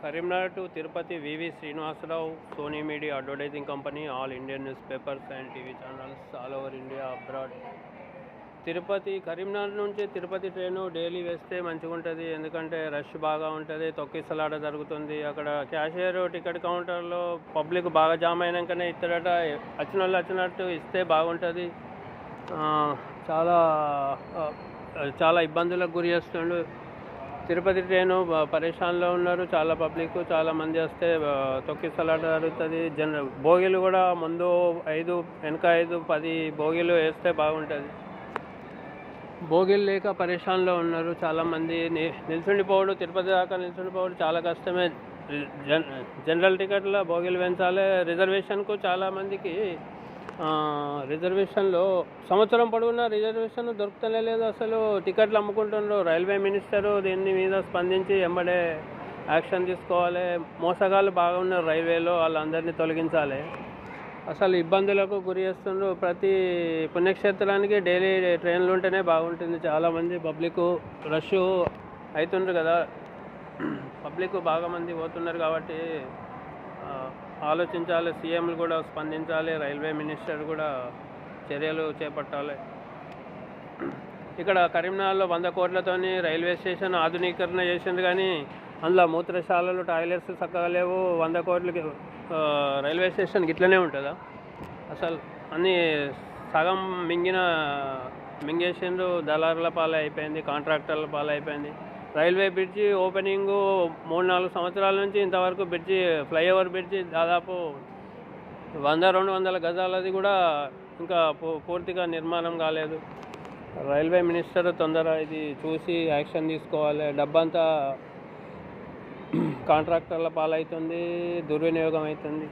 Karimnagar to Tirupati V.V. Srinivasarao, Sony Media Advertising Company, all Indian newspapers and TV channels all over India, abroad. Tirupati Karimnagar నుంచి Tirupati train daily వేస్తే మంచిగా ఉంటుంది. ఎందుకంటే rush బాగా ఉంటుంది, తొక్కిసలాట జరుగుతుంది. అక్కడ క్యాషియర్ టికెట్ కౌంటర్లో పబ్లిక్ బాగా జామ్ అయినాకనే ఇస్తాడట. వచ్చిన వాళ్ళు వచ్చినట్టు ఇస్తే బాగుంటుంది. చాలా చాలా ఇబ్బందులకు గురి చేస్తుండు. తిరుపతి ట్రైను పరేషాన్లో ఉన్నారు చాలా పబ్లిక్. చాలామంది వస్తే తొక్కిసలాట జరుగుతుంది. బోగీలు కూడా ముందు 5 వెనక 5 10 బోగీలు వేస్తే బాగుంటుంది. బోగీలు లేక పరేషాన్లో ఉన్నారు చాలామంది. నిల్చుండిపోవడం, తిరుపతి దాకా నిల్చుండిపోవడం చాలా కష్టమే. జనరల్ టికెట్లో బోగీలు పెంచాలి. రిజర్వేషన్కు చాలామందికి రిజర్వేషన్లో సంవత్సరం పొడవునా రిజర్వేషన్ దొరుకుతూనే లేదు. అసలు టికెట్లు అమ్ముకుంటున్నారు. రైల్వే మినిస్టరు దీని మీద స్పందించి ఎంబడే యాక్షన్ తీసుకోవాలి. మోసగాళ్ళు బాగా ఉన్నారు రైల్వేలో, వాళ్ళందరినీ తొలగించాలి. అసలు ఇబ్బందులకు గురి చేస్తున్నారు. ప్రతి పుణ్యక్షేత్రానికి డైలీ ట్రైన్లు ఉంటేనే బాగుంటుంది. చాలామంది పబ్లిక్ రష్ అవుతుండ్రు కదా, పబ్లిక్ బాగా మంది పోతున్నారు కాబట్టి ఆలోచించాలి. సీఎంలు కూడా స్పందించాలి, రైల్వే మినిస్టర్ కూడా చర్యలు చేపట్టాలి. ఇక్కడ కరీంనగర్లో 100 కోట్లతోని రైల్వే స్టేషన్ ఆధునీకరణ చేసింది, కానీ అందులో మూత్రశాలలు, టాయిలెట్స్ చక్కగా లేవు. 100 కోట్లకి రైల్వే స్టేషన్కి ఇట్లనే ఉంటుందా? అసలు అన్నీ సగం మింగేసిండ్రు. దళారుల పాలే అయిపోయింది, కాంట్రాక్టర్ల పాలే అయిపోయింది. రైల్వే బ్రిడ్జి ఓపెనింగు 3-4 సంవత్సరాల నుంచి ఇంతవరకు బ్రిడ్జి, ఫ్లైఓవర్ బ్రిడ్జి దాదాపు 100-200 గజాలది కూడా ఇంకా పూర్తిగా నిర్మాణం కాలేదు. రైల్వే మినిస్టర్ తొందర ఇది చూసి యాక్షన్ తీసుకోవాలి. డబ్బంతా కాంట్రాక్టర్ల పాలవుతుంది, దుర్వినియోగం అవుతుంది.